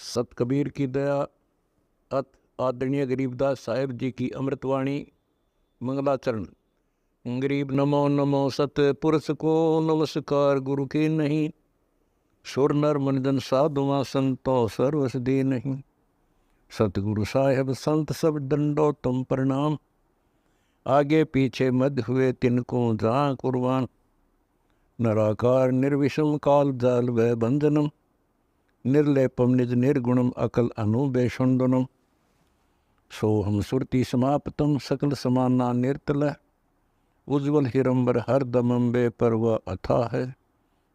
सत कबीर की दया अत आदरणीय गरीबदास साहेब जी की अमृतवाणी मंगलाचरण। गरीब नमो नमो सत पुरुष को नमस्कार गुरु के नहीं, सुर नर मनजन साधुआ संतो सर्वस दे नहीं। सतगुरु साहेब संत सब दंडो तुम प्रणाम, आगे पीछे मध्य हुए तिनको जहाँ कुर्बान। नराकार निर्विषम काल जाल व बंधनम, निर्लेपम निज निर्गुणम अकल अनुबेषुंडनम। सोहम सुरति समाप्तम सकल समाना निर्तल, उज्ज्वल हिरंबर हर दमंबे पर वह अथा है।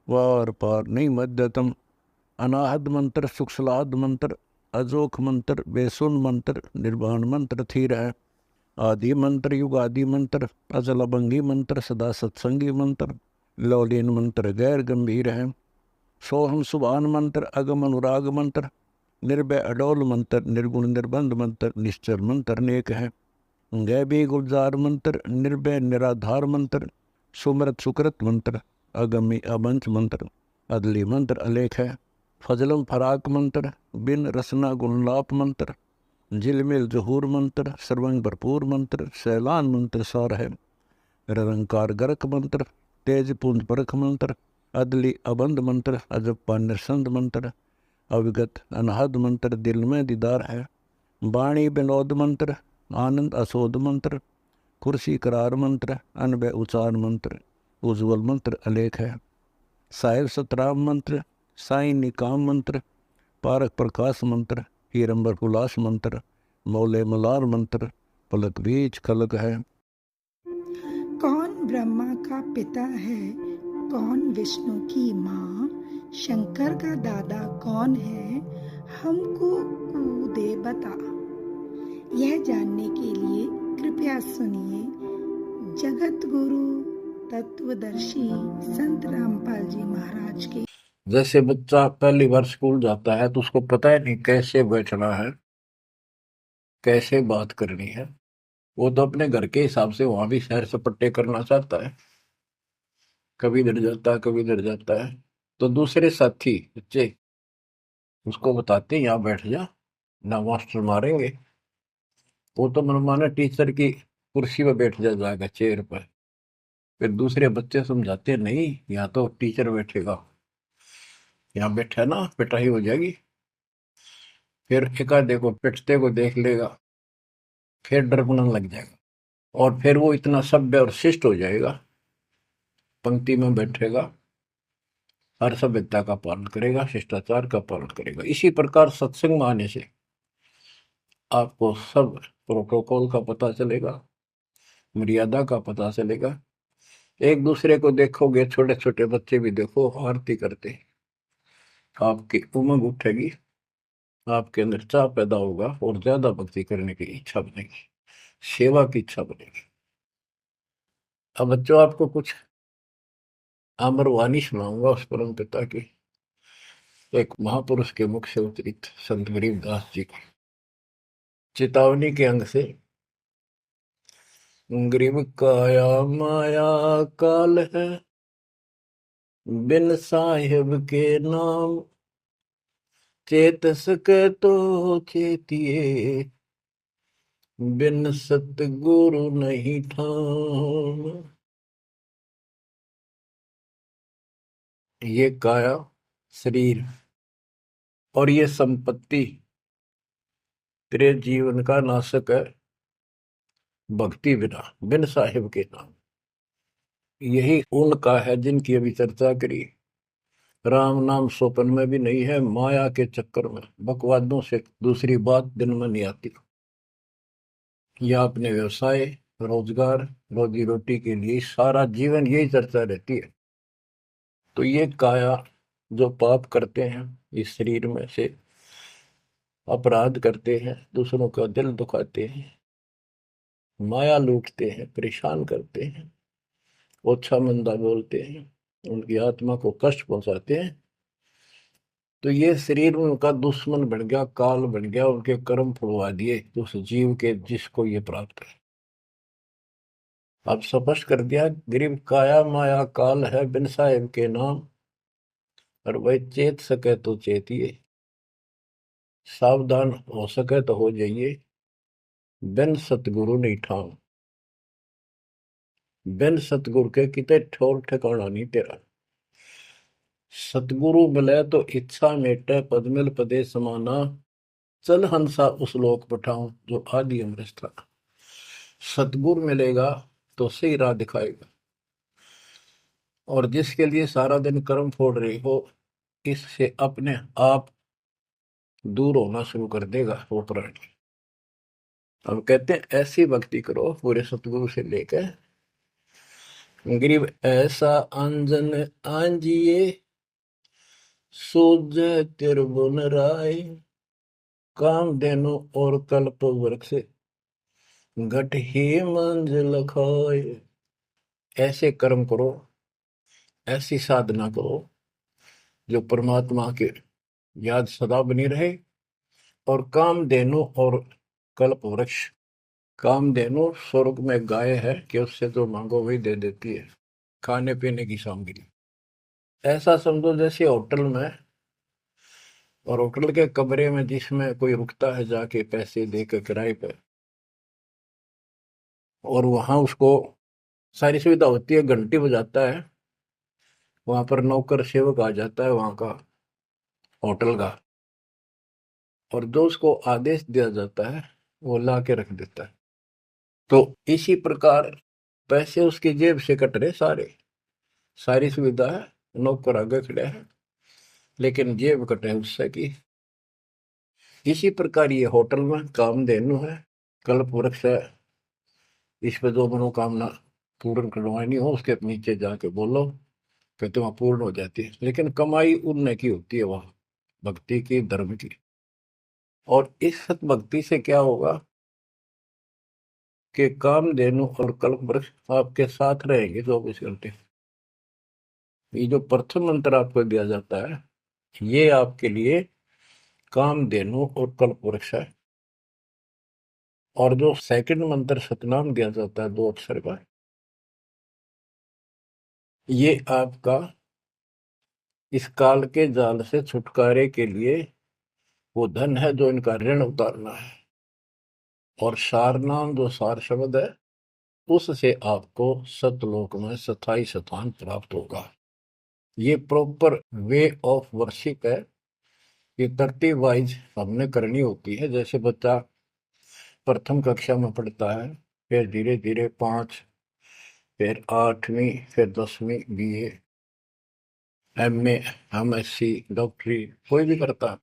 वार पार नहीं मध्यतम, अनाहद मंत्र सुखसलाद मंत्र, अजोख मंत्र बेसुन मंत्र, निर्वाण मंत्र थीर है। आदि मंत्र युग आदि मंत्र, अजल अभंगी मंत्र सदा सत्संगी मंत्र, लौलीन मंत्र गैर गंभीर है। सोहम सुभान मंत्र अगम अनुराग मंत्र, निर्भय अडोल मंत्र निर्गुण निर्बंध मंत्र, निश्चर मंत्र अनेक है। गैबी गुलजार मंत्र, निर्भय निराधार मंत्र, सुमरत सुकृत मंत्र, अगमी अबंच मंत्र, अदली मंत्र अलेख है। फजलम फराक मंत्र, बिन रसना गुणलाप मंत्र, झिलमिल जहूर मंत्र, सर्वंग भरपूर मंत्र, सैलान मंत्र सार है। निरंकार गरक मंत्र, तेज पुंज परख मंत्र, अदली अबंध मंत्र, अजप्पा निरसंद मंत्र, अविगत अनहद मंत्र, दिल में दीदार है। वाणी विनोद मंत्र, आनंद असोद मंत्र, कुर्सी करार मंत्र, अनबय उचार मंत्र, उज्ज्वल मंत्र अलेख है। साहिब सतराम मंत्र, साई निकाम मंत्र, पारक प्रकाश मंत्र, हीरंबर हुलास मंत्र, मौले मलार मंत्र, पलक बीज कलक है। कौन ब्रह्मा का पिता है, कौन विष्णु की माँ, शंकर का दादा कौन है, हमको दे बता। यह जानने के लिए कृपया सुनिए जगत गुरु तत्वदर्शी संत रामपाल जी महाराज के। जैसे बच्चा पहली बार स्कूल जाता है तो उसको पता है नहीं कैसे बैठना है, कैसे बात करनी है। वो तो अपने घर के हिसाब से वहां भी सैर सपट्टे करना चाहता है, कभी इधर जाता है कभी इधर जाता है। तो दूसरे साथी बच्चे उसको बताते हैं यहाँ बैठ जा, ना मास्टर मारेंगे। वो तो मनमाना टीचर की कुर्सी पर बैठ जाएगा, चेयर पर। फिर दूसरे बच्चे समझाते हैं नहीं यहाँ तो टीचर बैठेगा, यहाँ बैठा ना पिटाई हो जाएगी। फिर एकाधे को पिटते को देख लेगा, फिर डरना लग जाएगा और फिर वो इतना सभ्य और शिष्ट हो जाएगा, पंक्ति में बैठेगा, हर सभ्यता का पालन करेगा, शिष्टाचार का पालन करेगा। इसी प्रकार सत्संग में आने से आपको सब प्रोटोकॉल का पता चलेगा, मर्यादा का पता चलेगा। एक दूसरे को देखोगे, छोटे छोटे बच्चे भी देखो आरती करते, आपकी उमंग उठेगी, आपके अंदर चाह पैदा होगा और ज्यादा भक्ति करने की इच्छा बनेगी, सेवा की इच्छा बनेगी। अब बच्चों आपको कुछ अमरवाणी सुनाऊंगा उस परम पिता की, एक महापुरुष के मुख से उतरित संत गरीबदास जी की चेतावनी के अंग से। गरीब काया माया काल है, बिन साहिब के नाम, चेत सके तो चेतिए, बिन सतगुरु नहीं ठाम। ये काया शरीर और ये संपत्ति तेरे जीवन का नाशक है, भक्ति बिना, बिन साहिब के नाम। यही उनका है जिनकी अभी चर्चा करी। राम नाम स्वप्न में भी नहीं है, माया के चक्कर में बकवादों से दूसरी बात दिन में नहीं आती। या अपने व्यवसाय रोजगार रोजी रोटी के लिए सारा जीवन यही चर्चा रहती है। तो ये काया जो पाप करते हैं, इस शरीर में से अपराध करते हैं, दूसरों का दिल दुखाते हैं, माया लूटते हैं, परेशान करते हैं, ओछा मंदा बोलते हैं, उनकी आत्मा को कष्ट पहुंचाते हैं, तो ये शरीर उनका दुश्मन बन गया, काल बन गया, उनके कर्म फुलवा दिए उस जीव के जिसको ये प्राप्त है। अब स्पष्ट कर दिया, गरीब काया माया काल है, बिन साहिब के नाम, और वह चेत सके तो चेतिए, सावधान हो सके तो हो जाइए, बिन सतगुरु नहीं ठाम। बिन सतगुरु के किते ठोर ठिकाना नहीं तेरा। सतगुरु मिले तो इच्छा मेटे, पदमिल पदे समाना, चल हंसा उस लोक पठाऊं जो आदि अमृत था। सतगुरु मिलेगा तो सही राह दिखाएगा, और जिसके लिए सारा दिन कर्म फोड़ रही हो, इससे अपने आप दूर होना शुरू कर देगा वो प्राणी। अब कहते हैं ऐसी भक्ति करो पूरे सतगुरु से लेकर, गरीब ऐसा अंजन आंजिए, सूझ त्रिभुवन राय, काम देनो और कल्प वृक्ष, घट ही मंजिल खाए। ऐसे कर्म करो, ऐसी साधना करो जो परमात्मा के याद सदा बनी रहे, और कामधेनु और कल्प वृक्ष। कामधेनु स्वर्ग में गाय है कि उससे जो मांगो वही दे देती है, खाने पीने की सामग्री। ऐसा समझो जैसे होटल में, और होटल के कमरे में जिसमें कोई रुकता है जाके पैसे देकर किराए पे, और वहां उसको सारी सुविधा होती है, घंटी बजाता है, वहां पर नौकर सेवक आ जाता है वहां का होटल का, और जो उसको आदेश दिया जाता है वो ला के रख देता है। तो इसी प्रकार पैसे उसकी जेब से कट रहे सारे, सारी सुविधा है, नौकर आगे खड़े हैं, लेकिन जेब कटे उससे की। इसी प्रकार ये होटल में कामधेनु है, कल्प वृक्ष है, इस पे जो मनोकामना पूर्ण करवानी हो उसके नीचे जाके बोलो, कहते वहां पूर्ण हो जाती है। लेकिन कमाई उनने की होती है वहां, भक्ति की, धर्म की। और इस सत भक्ति से क्या होगा कि कामधेनु और कल्प वृक्ष आपके साथ रहेंगे 24 घंटे। ये जो प्रथम मंत्र आपको दिया जाता है, ये आपके लिए कामधेनु और कल्प वृक्ष है। और जो सेकंड मंत्र सतनाम दिया जाता है 2 अक्षर का, ये आपका इस काल के जाल से छुटकारे के लिए वो धन है जो इनका ऋण उतारना है। और सारनाम जो सार शब्द है, उससे आपको सतलोक में स्थायी स्थान प्राप्त होगा। ये प्रॉपर वे ऑफ वर्शिप है, ये तरतीब वाइज हमने करनी होती है। जैसे बच्चा प्रथम कक्षा में पढ़ता है, फिर धीरे धीरे 5, फिर 8वीं, फिर 10वीं BA, MA, MSc, डॉक्टरी कोई भी करता है,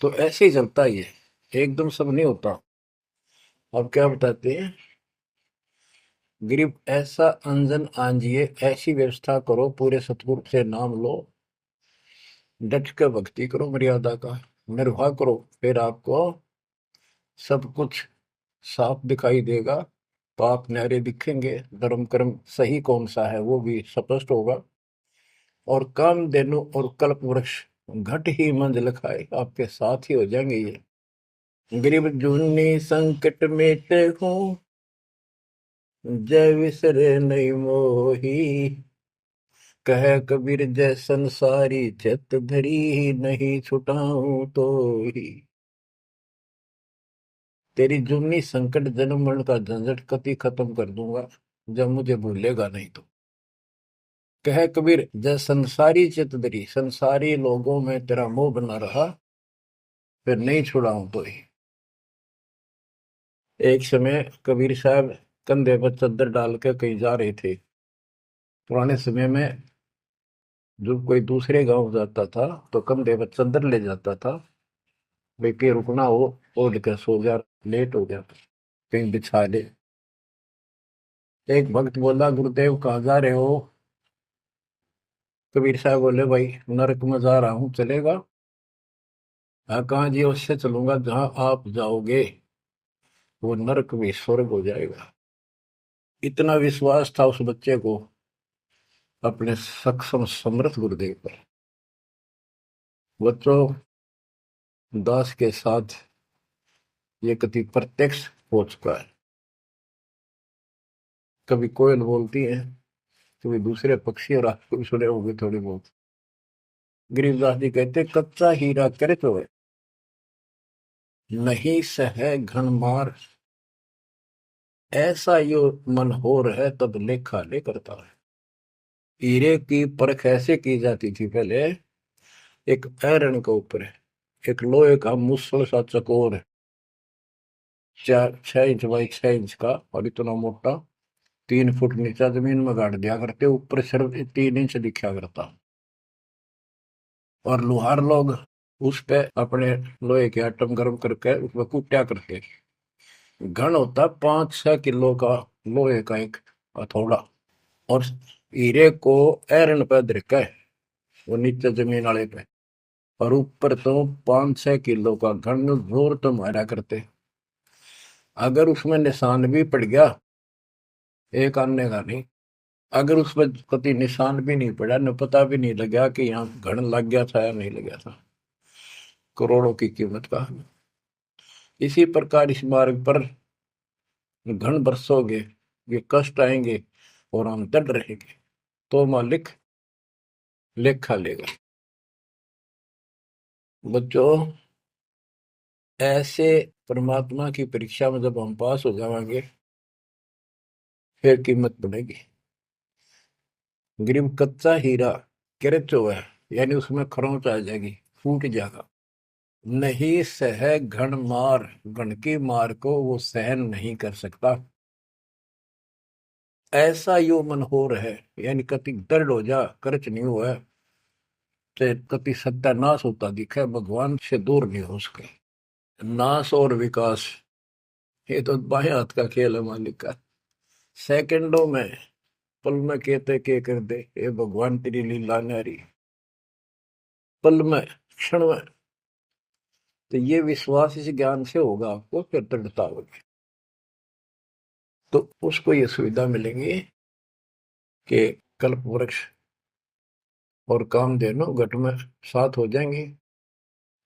तो ऐसे ही चलता ही है, एकदम सब नहीं होता। अब क्या बताते हैं, गरीब ऐसा अंजन आंजिए, ऐसी व्यवस्था करो, पूरे सतगुरु से नाम लो, डट के भक्ति करो, मर्यादा का निर्वाह करो, फिर आपको सब कुछ साफ दिखाई देगा, पाप न्यारे दिखेंगे, धर्म कर्म सही कौन सा है वो भी स्पष्ट होगा। और कामधेनु और कल्प वृक्ष घट ही मंजिल खाए, आपके साथ ही हो जाएंगे ये। गरीब जूनी संकट मेटे हूँ, जय विसरे नहीं मोही, कह कबीर जय संसारी, चित धरी नहीं छुटाऊं तो ही। तेरी जुम्नी संकट जन्म मरण का झंझट कति खत्म कर दूंगा जब मुझे भूलेगा नहीं तो। कह कबीर जय संसारी चित धरी, संसारी लोगों में तेरा मोह बना रहा, फिर नहीं छुड़ाऊं तो ही। एक समय कबीर साहब कंधे पर चद्दर डाल के कहीं जा रहे थे। पुराने समय में जब कोई दूसरे गांव जाता था तो कंधे पर चद्दर ले जाता था, भाई कहीं रुकना हो, ओढ़ के सो जा, लेट हो गया कहीं बिछा ले। एक भक्त बोला, गुरुदेव कहाँ जा रहे हो? कबीर साहब बोले, भाई नरक में जा रहा हूँ, चलेगा? हाँ, कहाँ जी? उससे चलूंगा जहां आप जाओगे वो नरक भी स्वर्ग हो जाएगा। इतना विश्वास था उस बच्चे को अपने सक्षम समर्थ गुरुदेव पर। बच्चों, दास के साथ ये कति प्रत्यक्ष हो चुका है। कभी कोयल बोलती है, कभी दूसरे पक्षी, और आपको भी सुने होंगे थोड़ी बहुत। गरीबदास जी कहते, कच्चा हीरा करे तो है, नहीं सह घन मार, ऐसा यो मन होर है तब लेखा ले करता है। हीरे की परख ऐसे की जाती थी पहले, एक आयरन के ऊपर है, एक लोहे का मुसल सा चकोर है, 6 इंच बाई 6 इंच का, और इतना मोटा, 3 फुट नीचा जमीन में गाड़ दिया करते, ऊपर सिर्फ 3 इंच दिखा करता। और लोहार लोग उस पे अपने लोहे के आइटम गर्म करके उसमें कूटा करते। घन होता 5-6 किलो का लोहे का एक हथौड़ा, और हीरे को आयरन पे धरका है, वो नीचे जमीन वाले पे, और ऊपर तो 5-6 किलो का घन जोर तो मारा करते। अगर उसमें निशान भी पड़ गया, एक आने का नहीं, अगर उसमें कभी निशान भी नहीं पड़ा, न पता भी नहीं लगा कि यहाँ घन लग गया था या नहीं लगा था, करोड़ों की कीमत का। इसी प्रकार इस मार्ग पर घन बरसोगे, ये कष्ट आएंगे और हम डट रहेंगे, तो मालिक लेखा लेगा। बच्चों, ऐसे परमात्मा की परीक्षा में जब हम पास हो जाएंगे, फिर कीमत बढ़ेगी। गरीब कच्चा हीरा किरचो है, यानी उसमें खरोंच आ जाएगी, फूट जाएगा। नहीं सह घन मार, घन की मार को वो सहन नहीं कर सकता। ऐसा यो मन हो रहा है, यानी कति दर्द हो जा, करच नहीं हुआ, चाहे कति सत्यानाश होता दिखे, भगवान से दूर नहीं हो सके। नाश और विकास, ये तो बाएं हाथ का खेल है मालिक का। सेकंडों में, पल में कहते के कर दे, ये भगवान तेरी लीला न्यारी, पल में, क्षण में। तो ये विश्वास इस ज्ञान से होगा आपको, फिर दृढ़ता होगी, तो उसको ये सुविधा मिलेगी कि कल्प वृक्ष और कामधेनु घट में साथ हो जाएंगे।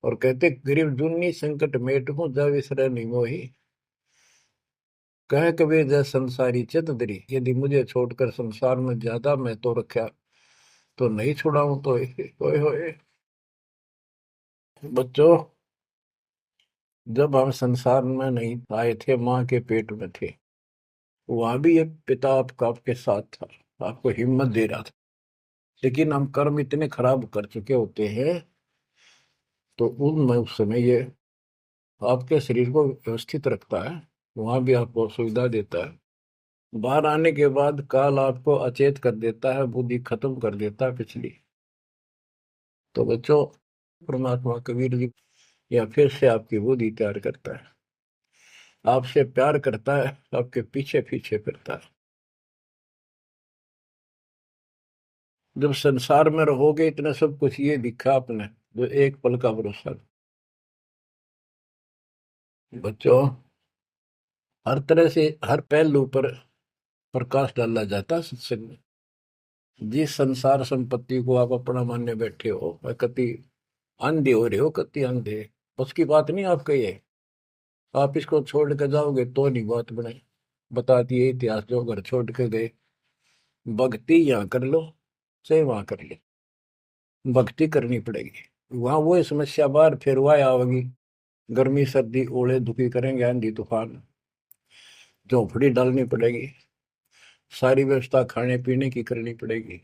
और कहते गरीब जुन्नी संकट मेट हूं, जा विसरे नहीं मोही, कह कबीर जय संसारी चित दरी, यदि मुझे छोड़कर संसार में ज्यादा मैं तो रखा, तो नहीं छुड़ाऊं तो होए होए। बच्चों, जब हम संसार में नहीं आए थे, माँ के पेट में थे, वहां भी एक पिता आपके साथ था, आपको हिम्मत दे रहा था। लेकिन हम कर्म इतने खराब कर चुके होते हैं, तो उनमें उस समय ये आपके शरीर को व्यवस्थित रखता है, वहां भी आपको सुविधा देता है। बाहर आने के बाद काल आपको अचेत कर देता है, बुद्धि खत्म कर देता है पिछली। तो बच्चों, परमात्मा कबीर जी या फिर से आपकी बुद्धि तैयार करता है, आपसे प्यार करता है, आपके पीछे पीछे फिरता है। जब संसार में रहोगे, इतना सब कुछ ये दिखा आपने, जो एक पल का भरोसा। बच्चों, हर तरह से हर पहलू पर प्रकाश डाला जाता है सत्संग में। जिस संसार संपत्ति को आप अपना मानने बैठे हो, वह कति अंधे हो रहे हो, कति अंधे, उसकी बात नहीं आप कहिए। आप इसको छोड़ के जाओगे तो नहीं बात बने। बता दिए इतिहास, जो घर छोड़ के गए, भक्ति यहाँ कर लो चाहे वहां कर लो, भक्ति करनी पड़ेगी। वहां वो समस्या बार फिर वह आवेगी, गर्मी सर्दी ओले दुखी करेंगे, आंधी तूफान, झोंपड़ी डालनी पड़ेगी, सारी व्यवस्था खाने पीने की करनी पड़ेगी।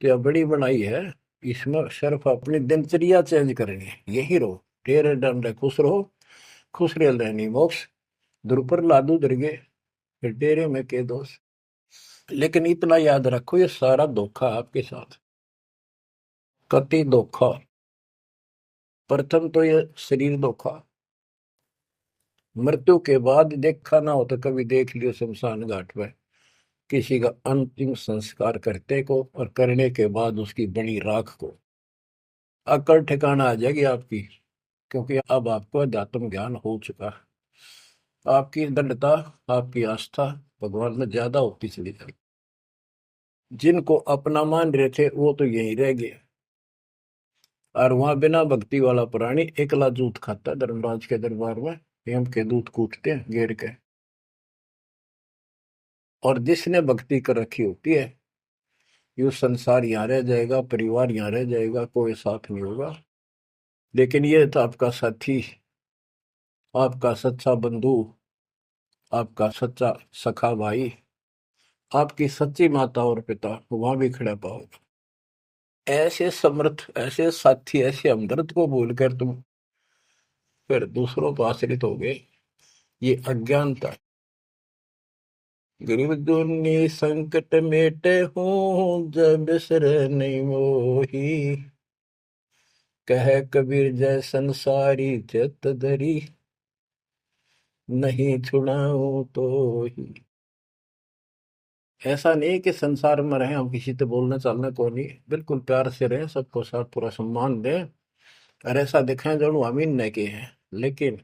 तो यह बड़ी बनाई है, इसमें सिर्फ अपनी दिनचर्या चेंज करनी है, यही रहो, टेरे डंडे खुश रहो, खुश रह रहनी मोक्ष, द्रुपर लादू दरगे, फिर डेरे में के दोष। लेकिन इतना याद रखो, ये सारा धोखा आपके साथ, कति धोखा। प्रथम तो ये शरीर धोखा, मृत्यु के बाद देखा ना हो तो कभी देख लियो शमशान घाट में किसी का अंतिम संस्कार करते को, और करने के बाद उसकी बनी राख को अकड़ ठिकाना आ जाएगी आपकी, क्योंकि अब आपको अध्यात्म ज्ञान हो चुका है। आपकी दृढ़ता, आपकी आस्था भगवान में ज्यादा होती चली जाएगी। जिनको अपना मान रहे थे वो तो यही रह गए, और वहां बिना भक्ति वाला प्राणी एकला दूध खाता है, धर्मराज के दरबार में यम के दूध कूटते हैं घेर के। और जिसने भक्ति कर रखी होती है, ये संसार यहाँ रह जाएगा, परिवार यहाँ रह जाएगा, कोई साथ नहीं होगा। लेकिन ये तो आपका साथी आपका सच्चा बंधु, आपका सच्चा सखा भाई, आपकी सच्ची माता और पिता वहां भी खड़ा पाओगे। ऐसे समर्थ, ऐसे साथी, ऐसे हमदर्द को भूलकर तुम फिर दूसरों पर आश्रित हो गए, ये अज्ञानता है। गरीब दुनी संकट मेटे हूँ, जब बिसर नहीं मोही, कह कबीर जय संसारी चित धरी, नहीं छुड़ाऊं तो ही। ऐसा नहीं कि संसार में रहे हम किसी से बोलने चालने को नहीं, बिल्कुल प्यार से रहे, सबको साथ पूरा सम्मान दें, और ऐसा दिखाएं जो अमीन नहीं के हैं, लेकिन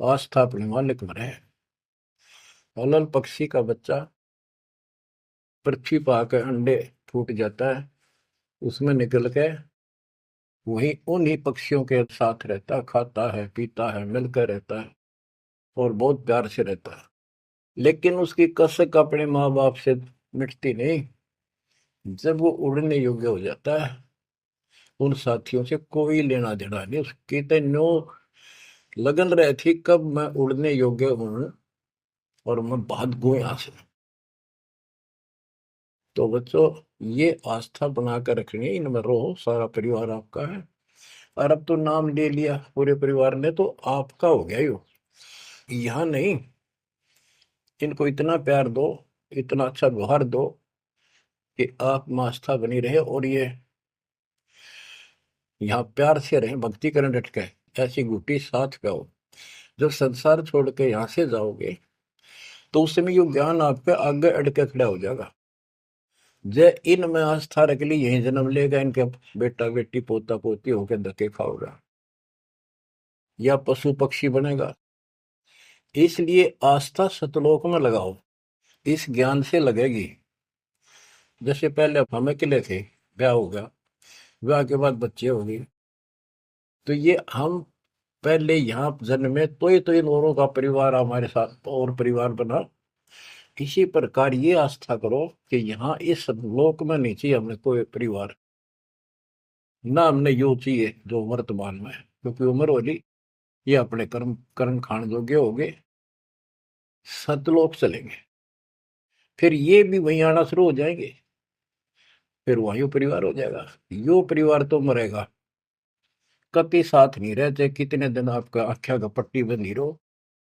आस्था अपने मालिक में रहे। अलल पक्षी का बच्चा पृथ्वी पर आकर अंडे फूट जाता है, उसमें निकल के वही उन्हीं पक्षियों के साथ रहता, खाता है, पीता है, मिलकर रहता है और बहुत प्यार से रहता है। लेकिन उसकी कसक अपने माँ बाप से मिटती नहीं। जब वो उड़ने योग्य हो जाता है, उन साथियों से कोई लेना देना नहीं, उसकी तो नो लगन रही थी कब मैं उड़ने योग्य हूं और मैं भाग गूं यहां से। तो बच्चों, ये आस्था बनाकर रखनी है, इनमें रहो, सारा परिवार आपका है। और अब तो नाम ले लिया पूरे परिवार ने तो आपका हो गया यो, यहाँ नहीं। इनको इतना प्यार दो, इतना अच्छा व्यवहार दो कि आप में आस्था बनी रहे, और ये यहाँ प्यार से रहे, भक्ति करें डट के, ऐसी गुटी साथ पाओ। जब संसार छोड़ के यहाँ से जाओगे तो उस समय ये ज्ञान आपके आगे अड़के खड़ा हो जाएगा। जय इन में आस्था रख ली, यही जन्म लेगा, इनके बेटा बेटी पोता पोती होके धक्के खाओगा या पशु पक्षी बनेगा। इसलिए आस्था सतलोक में लगाओ, इस ज्ञान से लगेगी। जैसे पहले हम अकेले थे, ब्याह हो गया, ब्याह के बाद बच्चे हो गए, तो ये हम पहले यहाँ जन्म में तो इन औरों का परिवार हमारे साथ और परिवार बना। इसी प्रकार ये आस्था करो कि यहाँ इस लोक में नहीं चाहिए हमें कोई परिवार, ना हमने यो चाहिए जो वर्तमान में है, क्योंकि उम्र वाली ये अपने कर्म कर्म खान जोगे हो गए, सतलोक चलेंगे, फिर ये भी वहीं आना शुरू हो जाएंगे, फिर वहीं परिवार हो जाएगा। यो परिवार तो मरेगा, कभी साथ नहीं रहते, कितने दिन आपका आख्या का पट्टी बंधी रहो,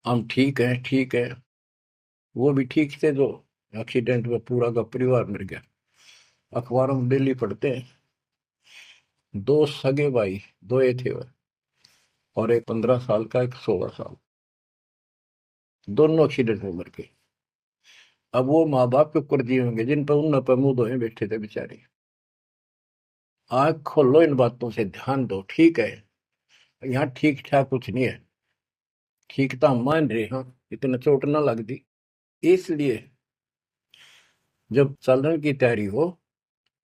हम ठीक है ठीक है। वो भी ठीक थे जो एक्सीडेंट में पूरा का परिवार मर गया। अखबारों में डेली पढ़ते हैं, दो सगे भाई, दो ये थे वह, और एक 15 साल का, एक 16 साल, दोनों एक्सीडेंट में मर गए। अब वो माँ बाप के ऊपर जी होंगे जिन पर उन पर मुंह धोए बैठे थे बेचारे। आंख खोलो, इन बातों से ध्यान दो। ठीक है, यहाँ ठीक ठाक कुछ नहीं है, ठीक तो हम मान रहे हैं, इतना चोट ना लग दी। इसलिए जब चलने की तैयारी हो,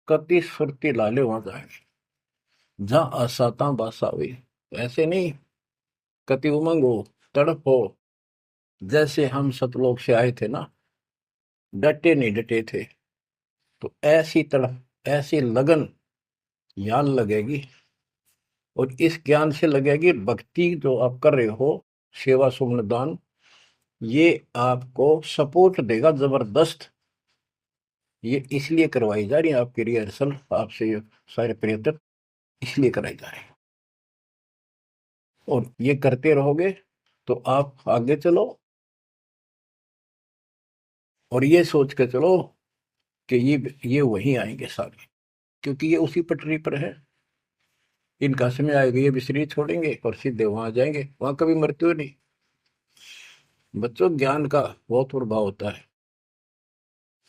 कति सुरती लाले वहां जाएंगे जहां आसाता बासा हुई। ऐसे नहीं, कति उमंग हो, तड़प हो, जैसे हम सतलोक से आए थे ना, डटे नहीं डटे थे, तो ऐसी तड़प, ऐसी लगन याद लगेगी। और इस ज्ञान से लगेगी भक्ति जो आप कर रहे हो, सेवा सुमन दान, ये आपको सपोर्ट देगा जबरदस्त। ये इसलिए करवाई जा रही है आपकी रिहर्सल, आपसे ये सारे प्रयत्न इसलिए कराए जा रहे हैं, और ये करते रहोगे तो आप आगे चलो, और ये सोच के चलो कि ये वहीं आएंगे सारे, क्योंकि ये उसी पटरी पर है। इनका समय आएगा, ये भी शरीर छोड़ेंगे और सीधे वहां जाएंगे, वहां कभी मृत्यु नहीं। बच्चों, ज्ञान का बहुत प्रभाव होता है।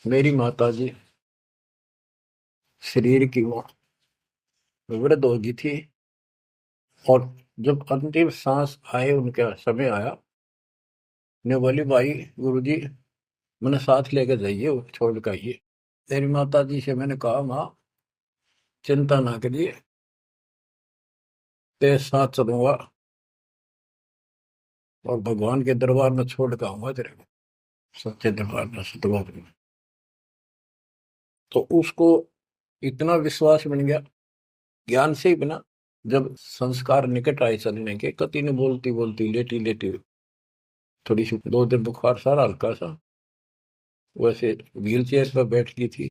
मेरी माता जी शरीर की वो वृद्ध हो गई थी, और जब अंतिम सांस आए, उनका समय आया, ने बोली भाई गुरु जी मैंने साथ लेकर जाइए, वो छोड़ कर आइए। मेरी माता जी से मैंने कहा, माँ चिंता ना करिए, तेरे साथ चलूंगा और भगवान के दरबार में छोड़ कर आऊंगा तेरे को, सच्चे दरबार में, सतलोक में। तो उसको इतना विश्वास बन गया, ज्ञान से ही बना, जब संस्कार निकट आए चलने के, कति ने बोलती बोलती लेटी लेटी थोड़ी सी 2 दिन बुखार सारा हल्का सा, वैसे व्हील चेयर पर बैठ गई थी,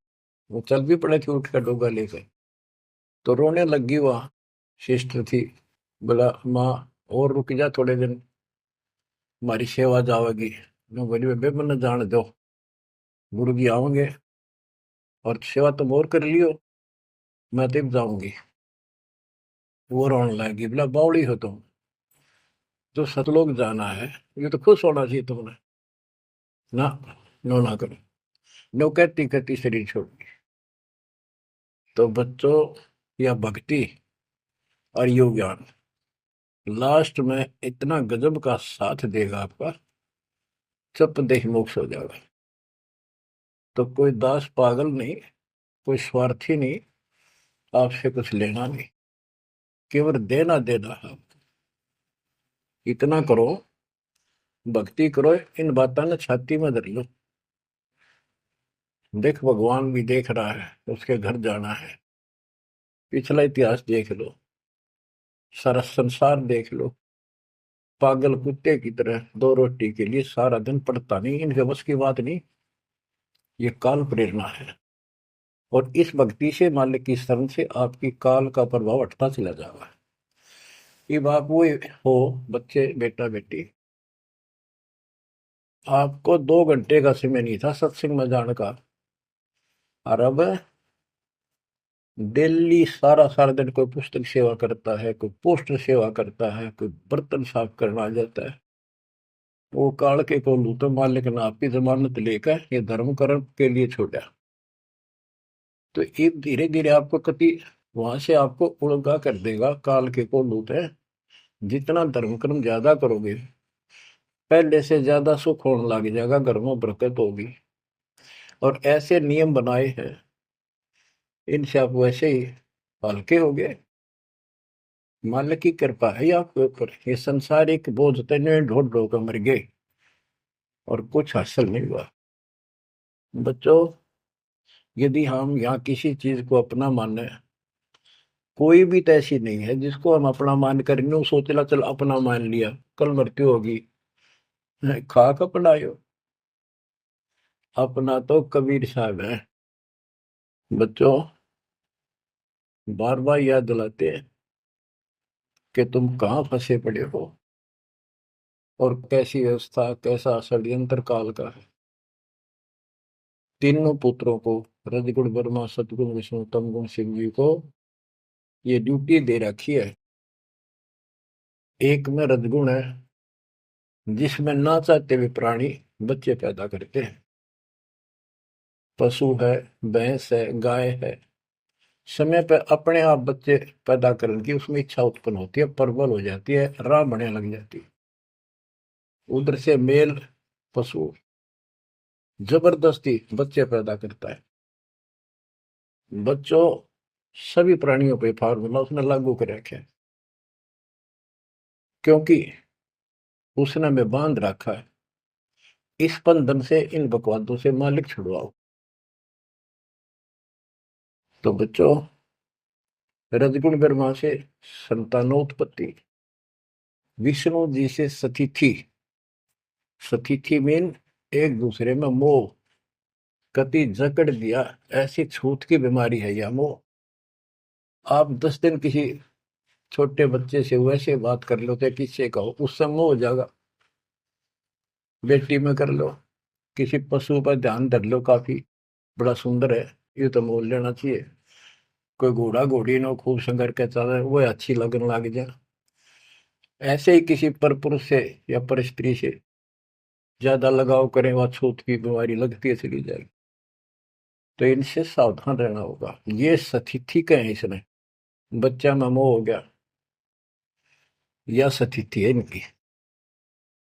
वो चल भी पड़े थे उठ कर डोगा लेकर, तो रोने लगी। वहाँ सिस्टर थी, बोला माँ और रुक जा थोड़े दिन, हमारी सेवा जाओगी। मैं बोली बेबे मैंने जान दो, गुरु जी आओगे और सेवा तुम और कर लियो, मैं तब जाऊंगी। वो रोने लगी, बोला बावड़ी हो तुम, जो सतलोक जाना है ये तो खुश होना चाहिए तुमने, ना नो ना करो। नो कहती कहती शरीर छोड़ दी। तो बच्चों, या भक्ति और योग ज्ञान लास्ट में इतना गजब का साथ देगा आपका, चप देह मोक्ष हो जाएगा। तो कोई दास पागल नहीं, कोई स्वार्थी नहीं, आपसे कुछ लेना नहीं, केवल देना देना है। इतना करो, भक्ति करो, इन बातों ने छाती में धर लो। देख भगवान भी देख रहा है, उसके घर जाना है, पिछला इतिहास देख लो, सारा संसार देख लो। पागल कुत्ते की तरह 2 रोटी के लिए सारा दिन पड़ता नहीं, इनके बस की बात नहीं, ये काल प्रेरणा है। और इस भक्ति से, मालिक की शरण से आपकी काल का प्रभाव हटता चला जाएगा। अब आप वो हो बच्चे, बेटा बेटी, आपको 2 घंटे का समय नहीं था सत्संग में जाने का, और अब डेली सारा सारा दिन कोई पुस्तक सेवा करता है, कोई पोस्टर सेवा करता है, कोई बर्तन साफ करना आ जाता है। वो काल के को लू तो मालिक ने आपकी जमानत लेकर ये धर्म कर्म के लिए छोड़ा। तो ये धीरे धीरे आपको कति वहां से आपको उड़गा कर देगा काल के को लूट है। जितना धर्म कर्म ज्यादा करोगे, पहले से ज्यादा सुख होने लग जाएगा, घर में बरकत होगी। और ऐसे नियम बनाए हैं, इनसे आप वैसे ही हल्के हो गए। मालिक की कृपा है आपके ऊपर। ये संसारिक बोझ तने ढोड़ ढो कर मर गए और कुछ हासिल नहीं हुआ। बच्चों, यदि हम यहाँ किसी चीज को अपना माने, कोई भी तो ऐसी नहीं है जिसको हम अपना मान करेंगे, वो सोचला चल अपना मान लिया, कल मृत्यु होगी, खाक अपनायो। अपना तो कबीर साहब है। बच्चों, बार बार याद दिलाते हैं कि तुम कहाँ फंसे पड़े हो और कैसी व्यवस्था, कैसा षड्यंत्र काल का है। तीनों पुत्रों को, रजगुण ब्रह्मा, सतगुण विष्णु, तमगुण शिव जी को ये ड्यूटी दे रखी है। एक में रजगुण है, जिसमें ना चाहते हुए प्राणी बच्चे पैदा करते हैं। पशु है, भैंस है, गाय है, समय पर अपने आप बच्चे पैदा करने की उसमें इच्छा उत्पन्न होती है, प्रबल हो जाती है, राह बढ़ने लग जाती है। उधर से मेल पशु जबरदस्ती बच्चे पैदा करता है। बच्चों, सभी प्राणियों पे फार्मूला उसने लागू कर रखा है, क्योंकि उसने हमें बांध रखा है। इस बंधन से, इन बकवादों से मालिक छुड़वाओ। तो बच्चों, रजगुण ब्रह्मा से संतानोत्पत्ति, विष्णु जी से सतिथि। सतिथि मीन एक दूसरे में मोह, कति जकड़ दिया, ऐसी छूत की बीमारी है यह मोह। आप 10 दिन किसी छोटे बच्चे से वैसे बात कर लो तो किससे कहो, उससे मोह हो जाएगा। बेटी में कर लो, किसी पशु पर ध्यान धर लो, काफी बड़ा सुंदर है, ये तो मोल लेना चाहिए। कोई घोड़ा घोड़ी नो खूब संगर के चल वो अच्छी लगन लग जाए। ऐसे ही किसी पर पुरुष से या पर स्त्री से ज्यादा लगाव करें, वह छूत की बीमारी लगती है चली जाएगी। तो इनसे सावधान रहना होगा। ये सतिथि का है, इसने बच्चा में मोह हो गया, यह सतिथि है इनकी,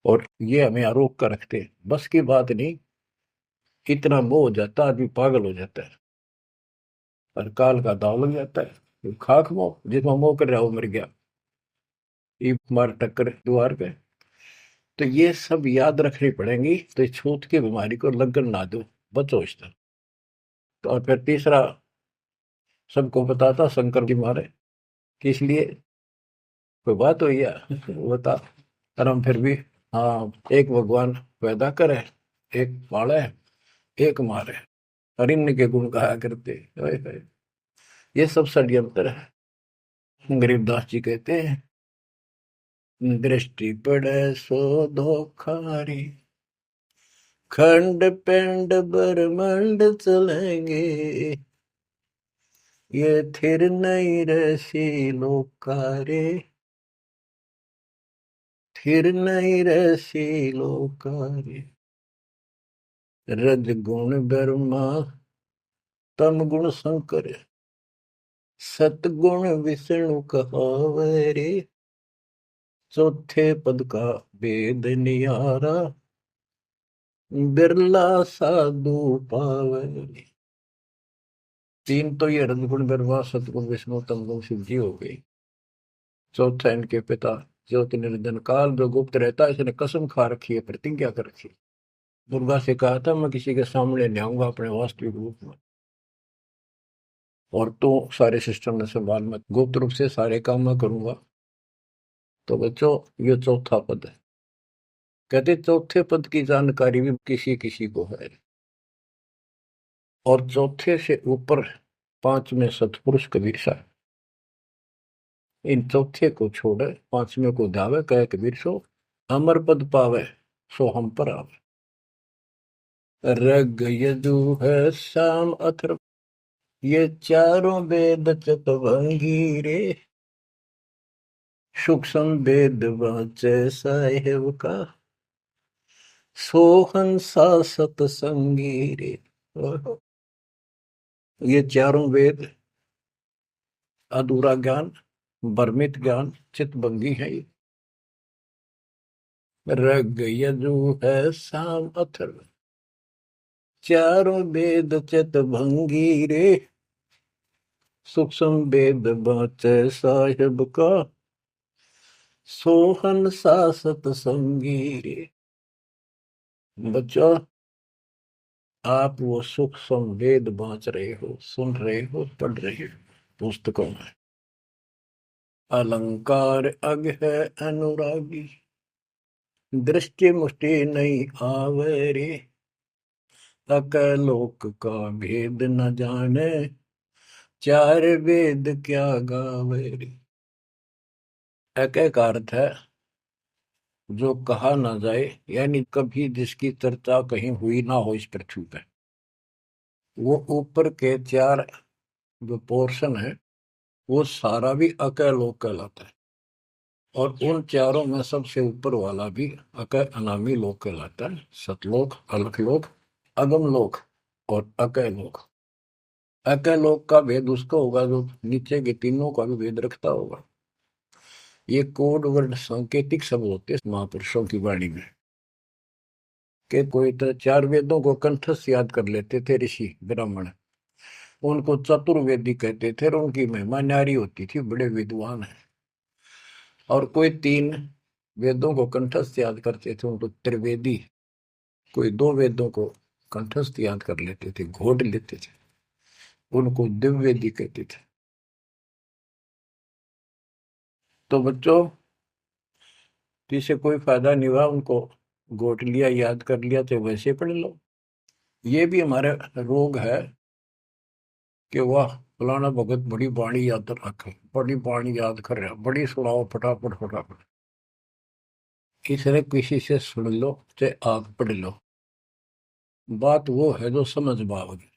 और ये हमें आरोप कर रखते हैं। बस की बात नहीं, इतना मोह हो जाता आदमी पागल हो जाता है और काल का दाव लग जाता है। खाक मोह, जिसमें मोह कर रहा वो मर गया, ये मार टक्कर द्वार पे। तो ये सब याद रखनी पड़ेंगी, तो इस छूत की बीमारी को लगन ना दो, बचो इससे। तो और फिर तीसरा सबको बताता शंकर जी मारे, किस लिए? कोई बात हुई है बता। और हम फिर भी हाँ एक भगवान पैदा करे, एक पाले, एक मारे, और इन्हीं के गुण गाया करते। ओए होए, ये सब षड्यंत्र है। गरीबदास जी कहते हैं, दृष्टि पड़े सो धोखारी, खंड पिंड ब्रह्मांड चलेंगे, ये थिर नहीं रसी लोकारे, थिर नहीं रसी लोकारे। रज गुण ब्रह्मा, तम गुण शंकर, सतगुण विष्णु कहावे रे, चौथे पद का वेद नियारा, बिरला साधु पावे रे। तीन तो ये रजगुण ब्रह्मा सतगुण विष्णु तम गुण शिव जी हो गई। चौथा इनके पिता ज्योति निरंजन काल जो गुप्त रहता है, इसने कसम खा रखी है, प्रतिज्ञा कर रखी है। दुर्गा से कहा था मैं किसी के सामने नहीं आऊंगा अपने वास्तविक रूप में, और तो सारे सिस्टम में संभाल, मैं गुप्त रूप से सारे काम मैं करूंगा। तो बच्चों ये चौथा पद है। कहते चौथे पद की जानकारी भी किसी किसी को है, और चौथे से ऊपर पांचवें सतपुरुष कबीर साहब। इन चौथे को छोड़े पांचवें को ध्यावे, कहे कबीर सो अमर पद पावे, सो हम पर आवे। रग यजु है शाम अथर्व, ये चारों वेद चतुर्भंगी रे, सूक्ष्म वेद वाचे साहेब का, सोहन सा सतसंगी रे। ये चारों वेद अधूरा ज्ञान, भ्रमित ज्ञान, चितभंगी है ये। रग यजु है शाम अथर्व, चारों वेद चितभंगी रे, सूक्ष्म वेद बाचे साहिब का, सोहन सा सतसंगी रे। बच्चा आप वो सूक्ष्म वेद बांच रहे हो, सुन रहे हो, पढ़ रहे हो पुस्तकों में। अलंकार अग है अनुरागी, दृष्टि मुष्टि नहीं आवे रे, अकलोक का भेद न जाने, चार वेद क्या गावे रे। एक अर्थ है जो कहा ना जाए, यानी कभी जिसकी चर्चा कहीं हुई ना हो इस पृथ्वी पे, वो ऊपर के चार जो पोर्शन है वो सारा भी अकलोक कहलाता है। और उन चारों में सबसे ऊपर वाला भी अकय अनामी लोक कहलाता है। सतलोक, अलखलोक, अगम लोक और अकय लोक। अकय लोक का भेद उसका होगा जो नीचे के तीनों का भी भेद रखता होगा। ये कोड वर्ड सांकेतिक शब्द होते हैं महापुरुषों की वाणी में, कि कोई तो चार वेदों को कंठस्थ याद कर लेते थे ऋषि ब्राह्मण, उनको चतुर्वेदी कहते थे, और उनकी महिमा न्यारी होती थी, बड़े विद्वान है। और कोई तीन वेदों को कंठस्थ याद करते थे, उनको त्रिवेदी, कोई दो वेदों को कंठस्थ याद कर लेते थे, घोट लेते थे, उनको दिव्यवेदी कहते थे। तो बच्चों जिसे कोई फायदा नहीं हुआ, उनको घोट लिया, याद कर लिया, तो वैसे पढ़ लो। ये भी हमारा रोग है कि वाह फलाना भगत बड़ी बाणी याद रखे, बड़ी बाणी याद कर रहा, बड़ी सुनाओ फटाफट फटाफट। किसी किसी से सुन लो चाहे आप पढ़ लो, बात वो है जो समझ पाओगे।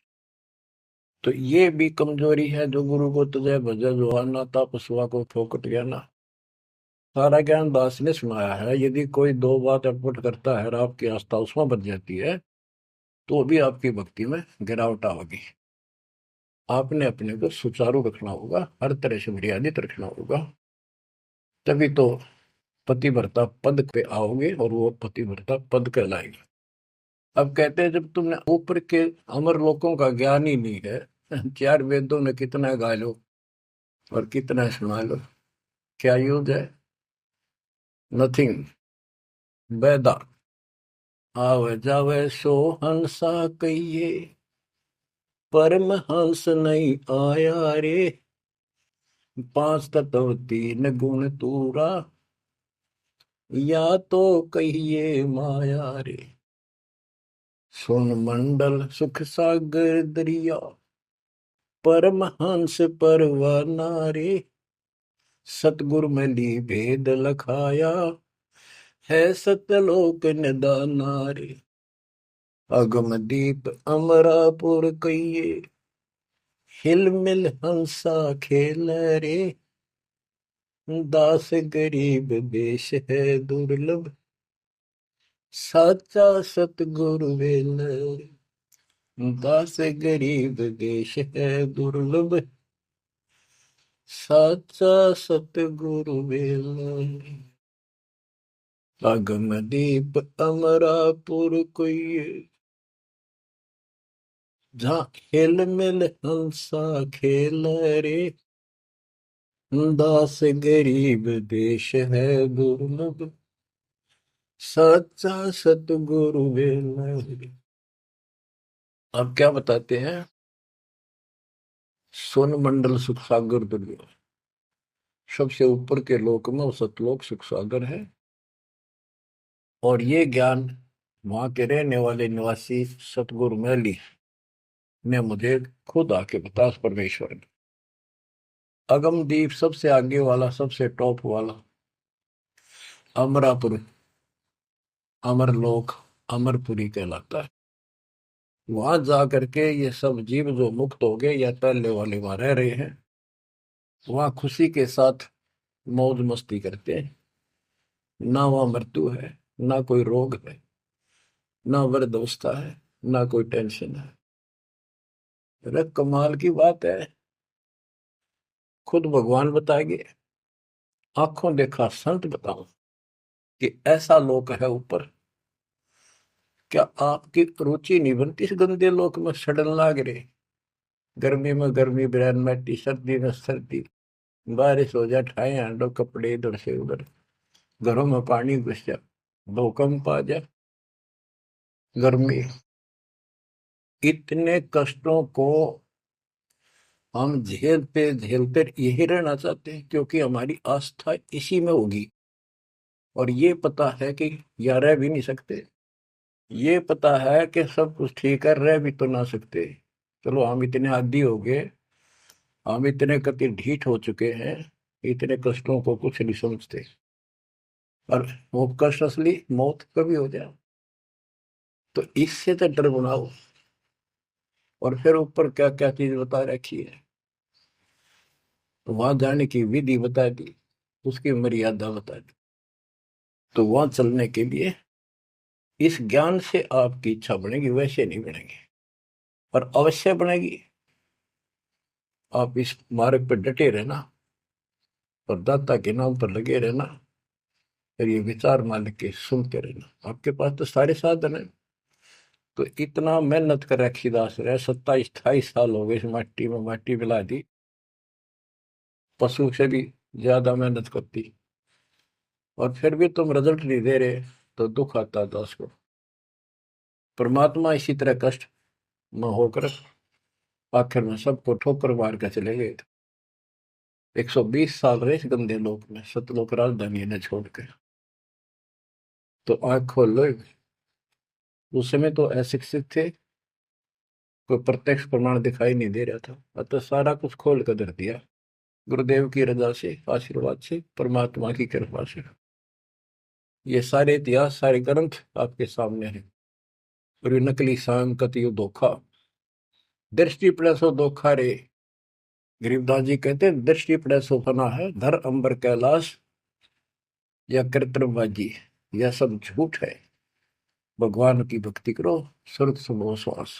तो ये भी कमजोरी है, जो गुरु को तुझे भजा जो आना था पशुआ को फोकट गया ना। सारा ज्ञान दास ने सुनाया है, यदि कोई दो बात अटपट करता है और आपकी आस्था उसमें बच जाती है, तो भी आपकी भक्ति में गिरावट आओगी। आपने अपने को सुचारू रखना होगा, हर तरह से मर्यादित रखना होगा, तभी तो पतिव्रता पद पे आओगे, और वो पतिव्रता पद कहलाएगा। अब कहते हैं जब तुमने ऊपर के अमर लोकों का ज्ञान ही नहीं है, चार वेदों में कितना गा लो और कितना सुना लो, क्या यूज है? नथिंग। बैदा आवे जावे सो हंसा कहिए, परमहंस नहीं आया रे, पांच तत्व तीन गुण तूरा, या तो कहिए माया रे। सुन मंडल सुख सागर दरिया, परमहंस परवाना रे। सतगुरु में ली भेद लखाया, है सतलोक निदाना रे। अगम दीप अमरापुर कहिए, हिल मिल हंसा खेल रे। दास गरीब देश है दुर्लभ, साचा सतगुरु वेल रे। दास गरीब देश है दुर्लभ, साचा सतगुरु वेल रे। अगम दीप अमरापुर कोई, जहाँ हिल मिल हंसा खेल रे। दास गरीब देश है दुर्लभ, सच्चा सतगुरु वेल रे। अब क्या बताते हैं? सोन मंडल सुख सागर दुर्लभ, सबसे ऊपर के लोक में वो सतलोक सुख सागर है। और ये ज्ञान वहां के रहने वाले निवासी सतगुरु मैली ने मुझे खुद आके बताया, उस परमेश्वर ने। अगमदीप सबसे आगे वाला, सबसे टॉप वाला अमरापुर, अमरलोक, अमरपुरी कहलाता है। वहां जा करके ये सब जीव जो मुक्त हो गए या पहले वाले वहां रह रहे हैं, वहां खुशी के साथ मौज मस्ती करते हैं। ना वहां मृत्यु है, ना कोई रोग है, ना वृद्धावस्था है, ना कोई टेंशन है। अरे कमाल की बात है, खुद भगवान बताएंगे, आंखों देखा संत बताओ कि ऐसा लोक है ऊपर। क्या आपकी रुचि नहीं बनती इस गंदे लोक में सड़न लाग रहे? गर्मी में गर्मी बिरान मैटी, सर्दी में सर्दी, बारिश हो जाए ठाए हांडो कपड़े इधर से उधर, घरों में पानी घुस जाए, भूकंप आ जाए, गर्मी। इतने कष्टों को हम झेलते झेलते यही रहना चाहते हैं, क्योंकि हमारी आस्था इसी में होगी। और ये पता है कि या रह भी नहीं सकते, ये पता है कि सब कुछ ठीक है, रह भी तो ना सकते। चलो हम इतने आदी हो गए, हम इतने कति ढीठ हो चुके हैं, इतने कष्टों को कुछ नहीं समझते। और वो कष्ट असली मौत कभी हो जाए, तो इससे तो डर बनाओ। और फिर ऊपर क्या क्या चीज बता रखी है, तो वहां जाने की विधि बता दी, उसकी मर्यादा बता दी। तो वहां चलने के लिए इस ज्ञान से आपकी इच्छा बनेगी, वैसे नहीं बनेगी, और अवश्य बनेगी। आप इस मार्ग पर डटे रहना और दाता के नाम पर लगे रहना, और ये विचार मान के सुनते रहना। आपके पास तो सारे साधन है। तो इतना मेहनत कर रखी दास रहे, 27-28 साल हो गए इस माटी में, माटी मिला दी, पशु से भी ज्यादा मेहनत करती, और फिर भी तुम रिजल्ट नहीं दे रहे, तो दुख आता है दास को। परमात्मा इसी तरह कष्ट में होकर आखिर में सबको ठोकर मार कर चले गए थे। 120 साल रहे इस गंदे लोक में, सतलोक राजधानी ने छोड़ के। तो आंख खोल लो। उस समय तो अशिक्षित थे, कोई प्रत्यक्ष प्रमाण दिखाई नहीं दे रहा था, अतः सारा कुछ खोल कर धर दिया, गुरुदेव की रजा से, आशीर्वाद से, परमात्मा की कृपा से। ये सारे इतिहास, सारे ग्रंथ आपके सामने हैं। और ये नकली सांग कतियो धोखा, दृष्टि पड़े सो धोखा रे। गरीबदास जी कहते हैं, दृष्टि पड़े सो फना है, धर अंबर कैलाश या कृत्रिमबाजी, यह सब झूठ है। भगवान की भक्ति करो, सुरत सुबह श्वास।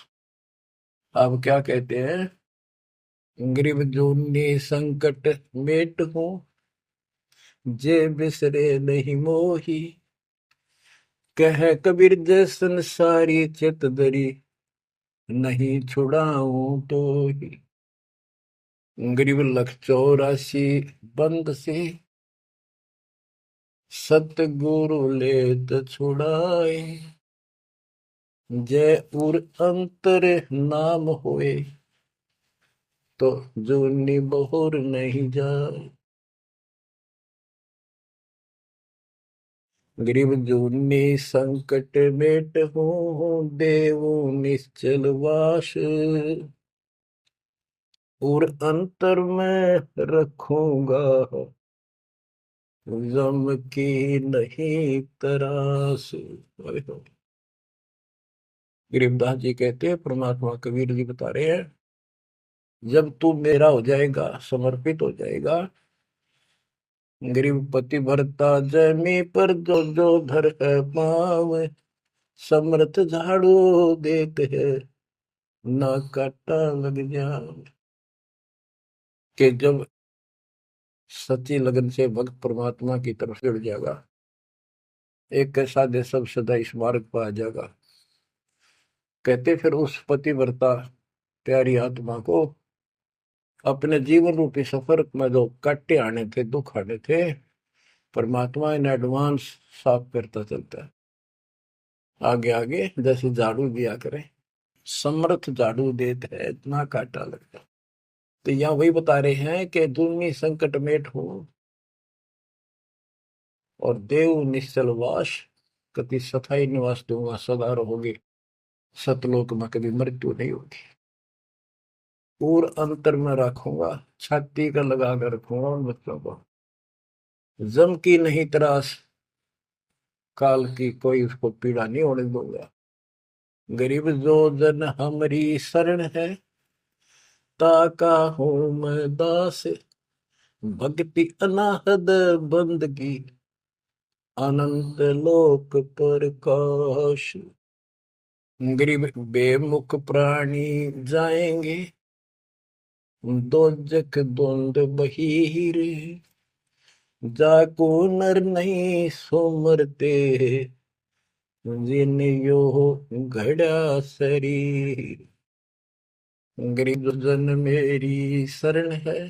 आप क्या कहते हैं? गरीब जोनी संकट मेट हो, जे बिसरे नहीं मोही। कह कबीर जैसन सारी चित दरी, नहीं छुड़ाऊं तो ही। गरीब लख 84 बंद से, सतगुरु लेत छुड़ाए। जय उर अंतर नाम होए, तो जूनी बहुर नहीं जाए। गरीब जूनी संकट मेट हूँ, देवू निश्चल वास, और अंतर में रखूंगा गम की नहीं तरास। गरीबदास जी कहते हैं, परमात्मा कबीर जी बता रहे हैं, जब तू मेरा हो जाएगा, समर्पित हो जाएगा, गरीब पति भरता जमी पर जो जो धर है पाव, समर्थ झाड़ू देते हैं ना काटा लग जाए। कि जब सच्ची लगन से भक्त परमात्मा की तरफ जुड़ जाएगा, एक कैसा दे सब सदा इस मार्ग पर आ जाएगा। कहते फिर उस पतिव्रता प्यारी आत्मा को अपने जीवन रूपी सफर में जो काटे आने थे, दुख आने थे, परमात्मा इन एडवांस साफ करता चलता है। आगे आगे जैसे झाड़ू दिया करे, समर्थ झाड़ू देते है, इतना काटा लगता। तो यहाँ वही बता रहे हैं कि दुर्मी संकट मेट हो और देव निश्चल वास, कति सथाई निवास दूंगा, सदा रहोगे सतलोक में, कभी मृत्यु नहीं होगी। और अंतर में रखूंगा, छाती का लगा कर रखूंगा उन बच्चों को, जम की नहीं त्रास, काल की कोई उसको पीड़ा नहीं होने दूंगा। गरीब जो जन हमारी शरण है, ताका हूं मैं दास, भक्ति अनाहद बंदगी, अनंत लोक प्रकाश। गरीब बेमुख प्राणी जाएंगे, दोजक द्वंद बहीर, जाको नर नहीं सुमरते, जिन यो घड़ा शरीर। गरीब जन मेरी शरण है,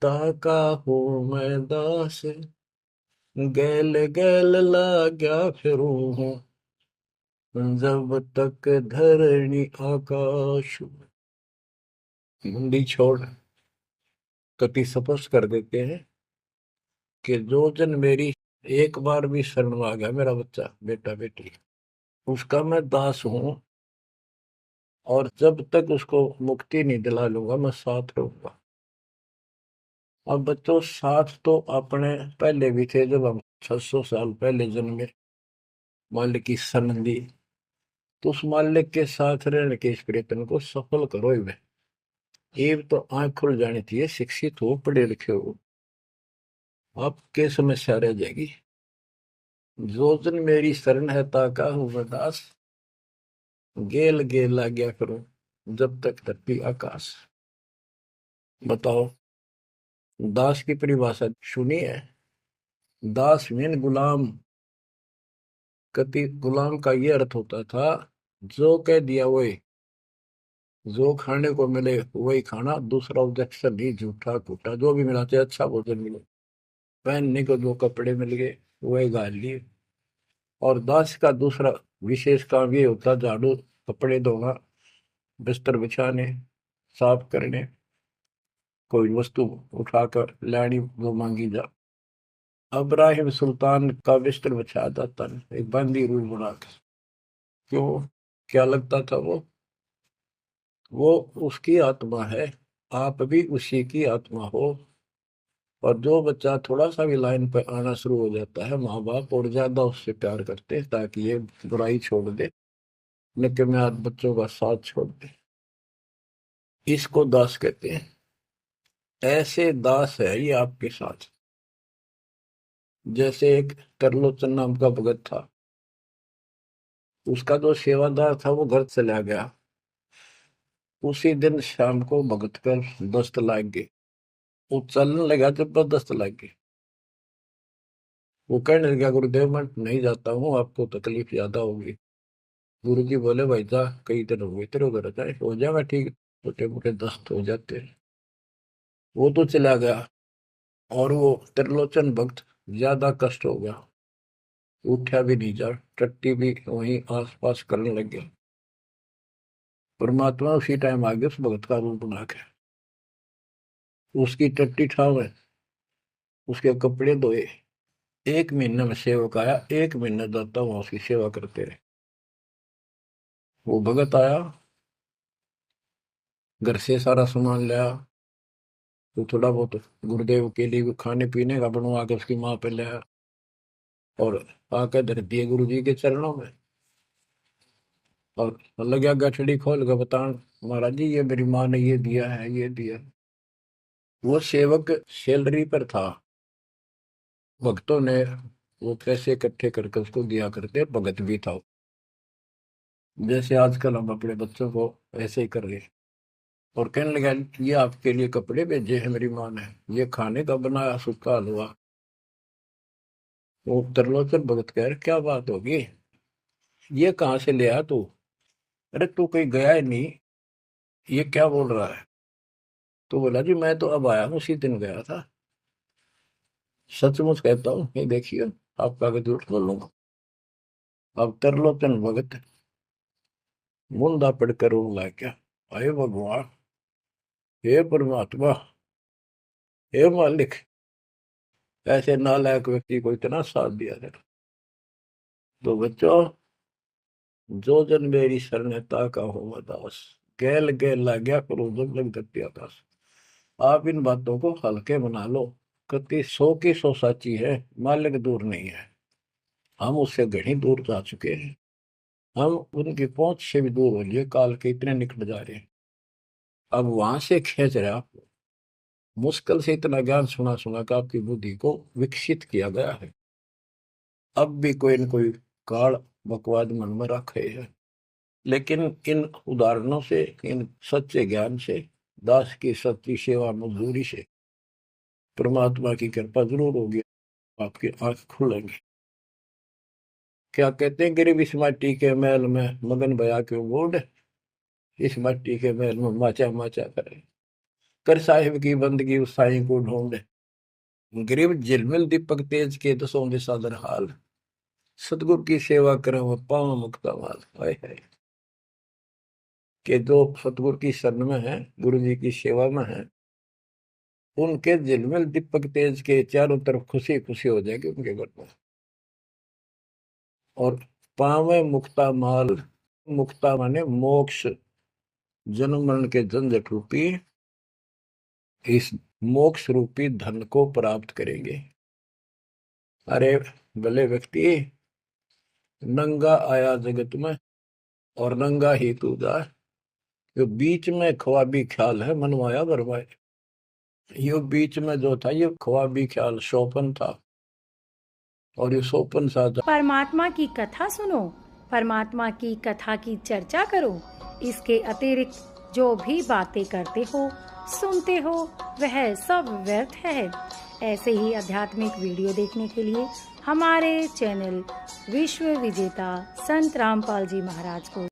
ताका हो मैं दास, गैल गैल लाग्या फिरूं हूँ, जब तक धरणी आकाश। मुंडी छोड़ कति स्पष्ट कर देते हैं कि जो जन मेरी एक बार भी शरण में आ गया, मेरा बच्चा बेटा बेटी, उसका मैं दास हूं, और जब तक उसको मुक्ति नहीं दिला लूंगा मैं साथ रहूंगा। अब बच्चों, साथ तो अपने पहले भी थे, जब हम 600 साल पहले जन्मे, मालिक की शरण दी, तो उस मालिक के साथ रहने के इस प्रयत्न को सफल करो ही। एक तो आंख खुल जानी चाहिए, शिक्षित हो, पढ़े लिखे हो, आपके समस्या रह जाएगी। जो जन मेरी शरण है, ताका हूं मैं दास, गेल गेल आ गया करो, जब तक धरती आकाश। बताओ, दास की परिभाषा सुनी है? दास मीन गुलाम। कति गुलाम का ये अर्थ होता था, जो कह दिया वही, जो खाने को मिले वही खाना, दूसरा ऑब्जेक्शन नहीं, झूठा फूटा जो भी मिला, चाहे अच्छा भोजन मिले, पहनने को जो कपड़े मिल गए वही गाल लिए। और दास का दूसरा विशेष काम ये होता, झाड़ू, कपड़े धोना, बिस्तर बिछाने, साफ करने, कोई वस्तु उठाकर लानी जो मांगी जा। अब्राहिम सुल्तान का बिस्तर बिछाया जाता है, एक बंदी रूल बना के। क्यों? क्या लगता था वो उसकी आत्मा है, आप भी उसी की आत्मा हो। और जो बच्चा थोड़ा सा भी लाइन पर आना शुरू हो जाता है, माँ बाप और ज्यादा उससे प्यार करते हैं ताकि ये बुराई छोड़ दे, लेकिन मैं आज बच्चों का साथ छोड़ दे। इसको दास कहते हैं। ऐसे दास है ये आपके साथ। जैसे एक तरलोचन नाम का भगत था, उसका जो सेवादार था वो घर चला गया। उसी दिन शाम को भगत पर दस्त लाग गई, वो चलने लगा, जबरदस्त लाग गई। वो कहने लगा, गुरुदेव मैं नहीं जाता हूँ, आपको तकलीफ ज्यादा होगी। गुरु जी बोले, भाई जा, कई दिन हो गए तेरे उधर, जाए हो जाएगा ठीक, छोटे मोटे दस्त हो जाते हैं। वो तो चला गया, और वो त्रिलोचन भक्त ज्यादा कष्ट हो गया, उठा भी नहीं जा, टट्टी भी वहीं आसपास करने लग गया। परमात्मा उसी टाइम आ गया उस भगत का रूप बना के, उसकी टट्टी ठावे, उसके कपड़े धोए। 1 महीने में सेवक आया, 1 महीने दाता वहां उसकी सेवा करते रहे। वो भगत आया, घर से सारा सामान लाया, तो थोड़ा बहुत गुरुदेव के लिए खाने पीने का बनवा के उसकी माँ पे लाया और आकर धर दिए गुरु जी के चरणों में। और लगा गठड़ी खोल कर बतान, महाराज जी ये मेरी माँ ने ये दिया है, ये दिया। वो सेवक सैलरी पर था, भक्तों ने वो पैसे इकट्ठे करके उसको दिया करते, भगत भी था। जैसे आजकल हम अपने बच्चों को ऐसे ही कर रहे, और कहने लगा ये आपके लिए कपड़े भेजे हैं मेरी माँ ने, ये खाने का बनाया सूखा हलवा। वो त्रिलोचन भगत कह रहे क्या बात होगी, ये कहाँ से ले आया तू? अरे तू कहीं गया ही नहीं, ये क्या बोल रहा है? तो बोला जी मैं तो अब आया हूँ, उसी दिन गया था। सचमुच कहता हूँ, ये देखिए आपका आगे झूठ बोलूंगा। अब त्रिलोचन भगत मुंदा पड़कर रोने लग गया, अरे भगवान, हे परमात्मा, हे मालिक, ऐसे नालायक व्यक्ति को इतना साथ दिया है। तो बच्चों, जो जन मेरी शरणता का हो दास, गैल गैल ला गया करो जब लग दत्या दास। आप इन बातों को हल्के बना लो, कति 100 की 100 साची है, मालिक दूर नहीं है। हम उससे घनी दूर जा चुके हैं, हम उनकी पहुंच से भी दूर हो लिए, काल के इतने निकट जा रहे हैं। अब वहां से खींच रहे आपको, मुश्किल से इतना ज्ञान सुना सुना कर आपकी बुद्धि को विकसित किया गया है। अब भी कोई न कोई काल बकवाद मन में रखे है, लेकिन इन उदाहरणों से, इन सच्चे ज्ञान से, दास की सच्ची सेवा मजदूरी से परमात्मा की कृपा जरूर होगी, आपकी आंख खुलेंगी। क्या कहते हैं, गरीब इस मिट्टी के महल में मगन भया क्यों बूढ़, इस मिट्टी के महल में माचा माचा करे, कर साहिब की बंदगी उस साईं को ढूंढे। गरीब झिलमिल दीपक तेज के दसों दिशा हाल, सतगुरु की सेवा करें वो पावन मुक्ता माल। हाय हाय, कि जो सतगुरु की शरण में है, गुरु जी की सेवा में है, उनके झिलमिल दीपक तेज के चारों तरफ खुशी खुशी हो जाएगी उनके घर में। और पावे मुक्ता माल, मुक्ता माने मोक्ष, जन्म मरण के झंझट रूपी इस मोक्ष रूपी धन को प्राप्त करेंगे। अरे भले व्यक्ति, नंगा आया जगत में और नंगा ही तू जाए, जो बीच में ख्वाबी ख्याल है मनवाया बरवाए। ये बीच में जो था ये ख्वाबी ख्याल शोपन था, और ये शोपन सा परमात्मा की कथा सुनो, परमात्मा की कथा की चर्चा करो। इसके अतिरिक्त जो भी बातें करते हो, सुनते हो, वह सब व्यर्थ है। ऐसे ही आध्यात्मिक वीडियो देखने के लिए हमारे चैनल विश्व विजेता संत रामपाल जी महाराज को